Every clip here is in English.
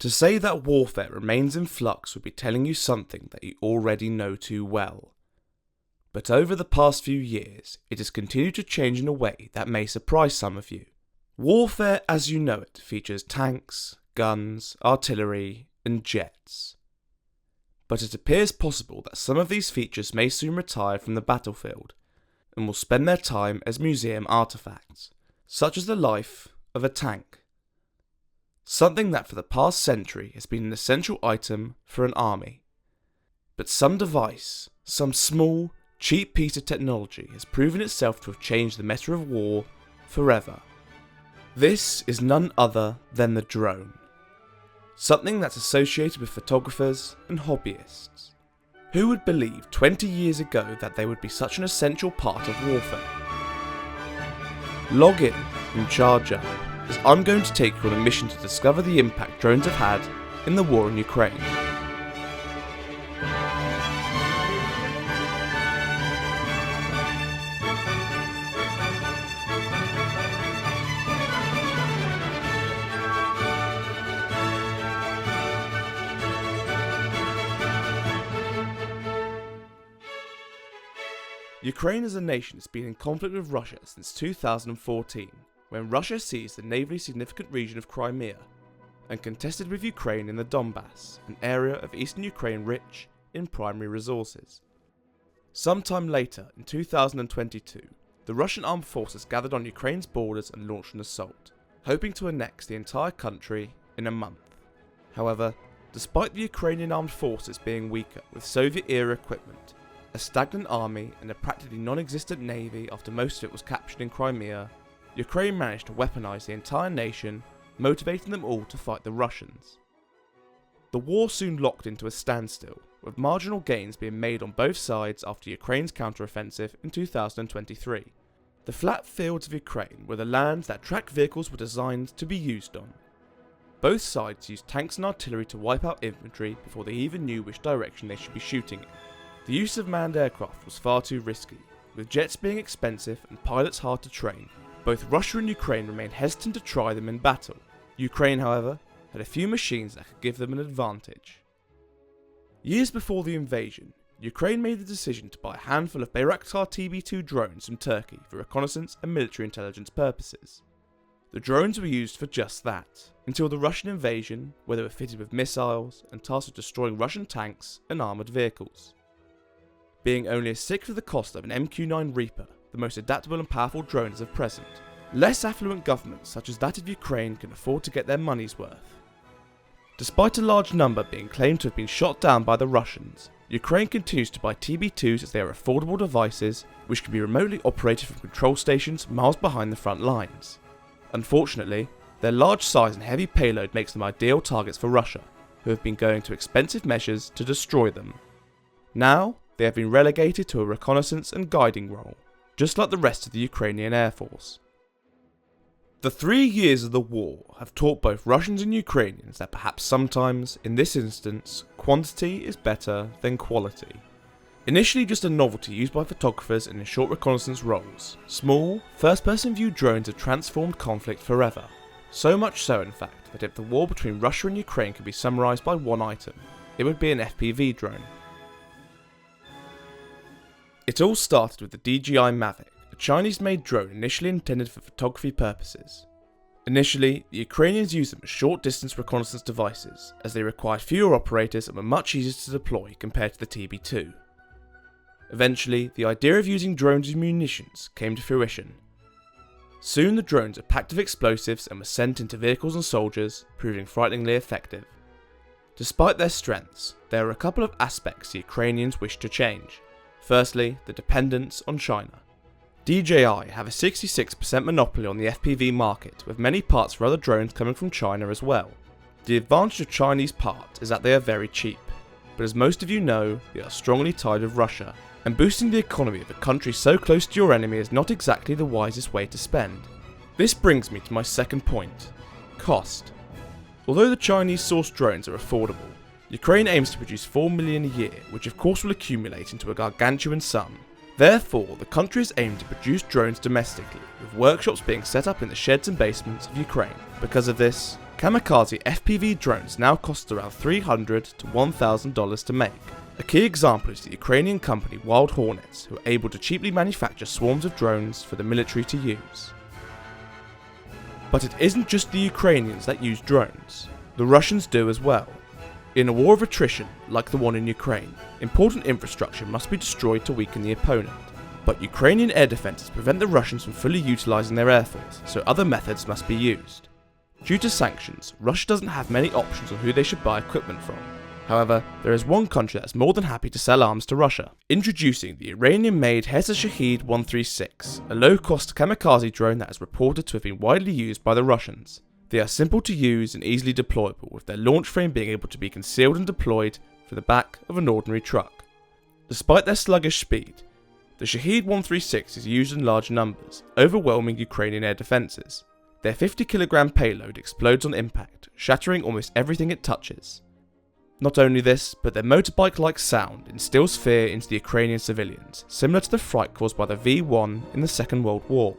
To say that warfare remains in flux would be telling you something that you already know too well. But over the past few years, it has continued to change in a way that may surprise some of you. Warfare as you know it features tanks, guns, artillery, and jets. But it appears possible that some of these features may soon retire from the battlefield, and will spend their time as museum artifacts, such as the life of a tank. Something that for the past century has been an essential item for an army. But some device, some small, cheap piece of technology has proven itself to have changed the meta of war forever. This is none other than the drone. Something that's associated with photographers and hobbyists. Who would believe 20 years ago that they would be such an essential part of warfare? Log in and charge up, as I'm going to take you on a mission to discover the impact drones have had in the war in Ukraine. Ukraine as a nation has been in conflict with Russia since 2014, when Russia seized the navally significant region of Crimea and contested with Ukraine in the Donbass, an area of eastern Ukraine rich in primary resources. Sometime later, in 2022, the Russian armed forces gathered on Ukraine's borders and launched an assault, hoping to annex the entire country in a month. However, despite the Ukrainian armed forces being weaker with Soviet-era equipment, a stagnant army and a practically non-existent navy after most of it was captured in Crimea, Ukraine managed to weaponize the entire nation, motivating them all to fight the Russians. The war soon locked into a standstill, with marginal gains being made on both sides after Ukraine's counter-offensive in 2023. The flat fields of Ukraine were the lands that tracked vehicles were designed to be used on. Both sides used tanks and artillery to wipe out infantry before they even knew which direction they should be shooting in. The use of manned aircraft was far too risky, with jets being expensive and pilots hard to train. Both Russia and Ukraine remained hesitant to try them in battle. Ukraine, however, had a few machines that could give them an advantage. Years before the invasion, Ukraine made the decision to buy a handful of Bayraktar TB2 drones from Turkey for reconnaissance and military intelligence purposes. The drones were used for just that, until the Russian invasion, where they were fitted with missiles and tasked with destroying Russian tanks and armoured vehicles. Being only a sixth of the cost of an MQ-9 Reaper, the most adaptable and powerful drones of present, less affluent governments such as that of Ukraine can afford to get their money's worth. Despite a large number being claimed to have been shot down by the Russians, Ukraine continues to buy TB2s as they are affordable devices which can be remotely operated from control stations miles behind the front lines. Unfortunately, their large size and heavy payload makes them ideal targets for Russia, who have been going to expensive measures to destroy them. Now, they have been relegated to a reconnaissance and guiding role, just like the rest of the Ukrainian Air Force. The 3 years of the war have taught both Russians and Ukrainians that perhaps sometimes, in this instance, quantity is better than quality. Initially just a novelty used by photographers and in short reconnaissance roles, small, first-person view drones have transformed conflict forever. So much so, in fact, that if the war between Russia and Ukraine could be summarised by one item, it would be an FPV drone. It all started with the DJI Mavic, a Chinese-made drone initially intended for photography purposes. Initially, the Ukrainians used them as short-distance reconnaissance devices, as they required fewer operators and were much easier to deploy compared to the TB2. Eventually, the idea of using drones as munitions came to fruition. Soon the drones were packed with explosives and were sent into vehicles and soldiers, proving frighteningly effective. Despite their strengths, there are a couple of aspects the Ukrainians wished to change. Firstly, the dependence on China. DJI have a 66% monopoly on the FPV market, with many parts for other drones coming from China as well. The advantage of Chinese parts is that they are very cheap, but as most of you know, they are strongly tied with Russia, and boosting the economy of a country so close to your enemy is not exactly the wisest way to spend. This brings me to my second point: cost. Although the Chinese-sourced drones are affordable, Ukraine aims to produce 4 million a year, which of course will accumulate into a gargantuan sum. Therefore, the country is aimed to produce drones domestically, with workshops being set up in the sheds and basements of Ukraine. Because of this, Kamikaze FPV drones now cost around $300 to $1,000 to make. A key example is the Ukrainian company Wild Hornets, who are able to cheaply manufacture swarms of drones for the military to use. But it isn't just the Ukrainians that use drones. The Russians do as well. In a war of attrition, like the one in Ukraine, important infrastructure must be destroyed to weaken the opponent. But Ukrainian air defences prevent the Russians from fully utilising their air force, so other methods must be used. Due to sanctions, Russia doesn't have many options on who they should buy equipment from. However, there is one country that is more than happy to sell arms to Russia. Introducing the Iranian-made Shahed 136, a low-cost kamikaze drone that is reported to have been widely used by the Russians. They are simple to use and easily deployable, with their launch frame being able to be concealed and deployed from the back of an ordinary truck. Despite their sluggish speed, the Shahed 136 is used in large numbers, overwhelming Ukrainian air defences. Their 50kg payload explodes on impact, shattering almost everything it touches. Not only this, but their motorbike-like sound instills fear into the Ukrainian civilians, similar to the fright caused by the V1 in the Second World War.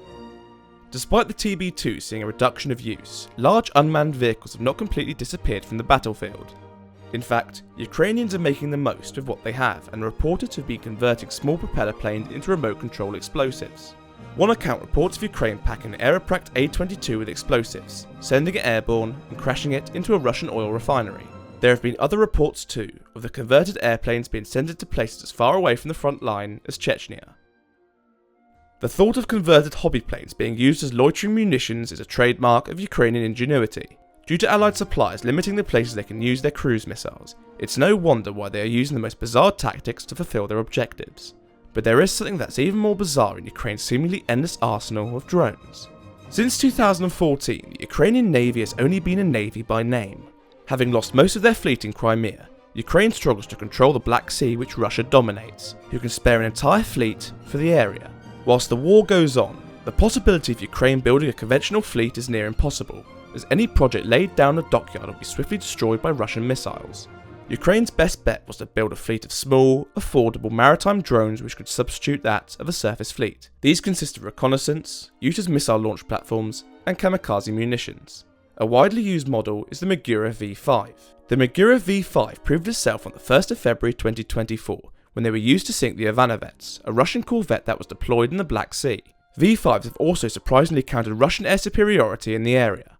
Despite the TB2 seeing a reduction of use, large unmanned vehicles have not completely disappeared from the battlefield. In fact, Ukrainians are making the most of what they have and are reported to have been converting small propeller planes into remote control explosives. One account reports of Ukraine packing an Aeropract A-22 with explosives, sending it airborne and crashing it into a Russian oil refinery. There have been other reports too, of the converted airplanes being sent into places as far away from the front line as Chechnya. The thought of converted hobby planes being used as loitering munitions is a trademark of Ukrainian ingenuity. Due to Allied suppliers limiting the places they can use their cruise missiles, it's no wonder why they are using the most bizarre tactics to fulfill their objectives. But there is something that's even more bizarre in Ukraine's seemingly endless arsenal of drones. Since 2014, the Ukrainian Navy has only been a navy by name. Having lost most of their fleet in Crimea, Ukraine struggles to control the Black Sea, which Russia dominates, who can spare an entire fleet for the area. Whilst the war goes on, the possibility of Ukraine building a conventional fleet is near impossible, as any project laid down a dockyard will be swiftly destroyed by Russian missiles. Ukraine's best bet was to build a fleet of small, affordable maritime drones which could substitute that of a surface fleet. These consist of reconnaissance, used as missile launch platforms, and kamikaze munitions. A widely used model is the Magura V5. The Magura V5 proved itself on the 1st of February 2024 when they were used to sink the Ivanovets, a Russian corvette that was deployed in the Black Sea. V5s have also surprisingly countered Russian air superiority in the area.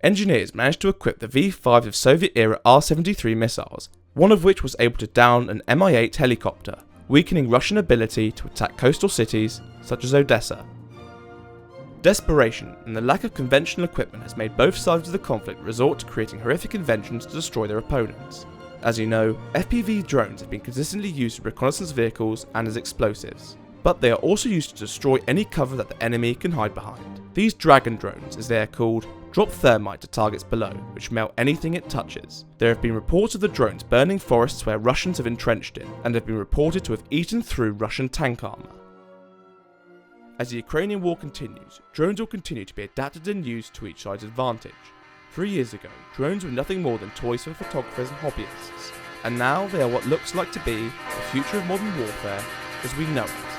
Engineers managed to equip the V5s with Soviet-era R-73 missiles, one of which was able to down an Mi-8 helicopter, weakening Russian ability to attack coastal cities such as Odessa. Desperation and the lack of conventional equipment has made both sides of the conflict resort to creating horrific inventions to destroy their opponents. As you know, FPV drones have been consistently used as reconnaissance vehicles and as explosives, but they are also used to destroy any cover that the enemy can hide behind. These Dragon drones, as they are called, drop thermite to targets below, which melt anything it touches. There have been reports of the drones burning forests where Russians have entrenched in, and have been reported to have eaten through Russian tank armour. As the Ukrainian war continues, drones will continue to be adapted and used to each side's advantage. 3 years ago, drones were nothing more than toys for photographers and hobbyists, and now they are what looks like to be the future of modern warfare as we know it.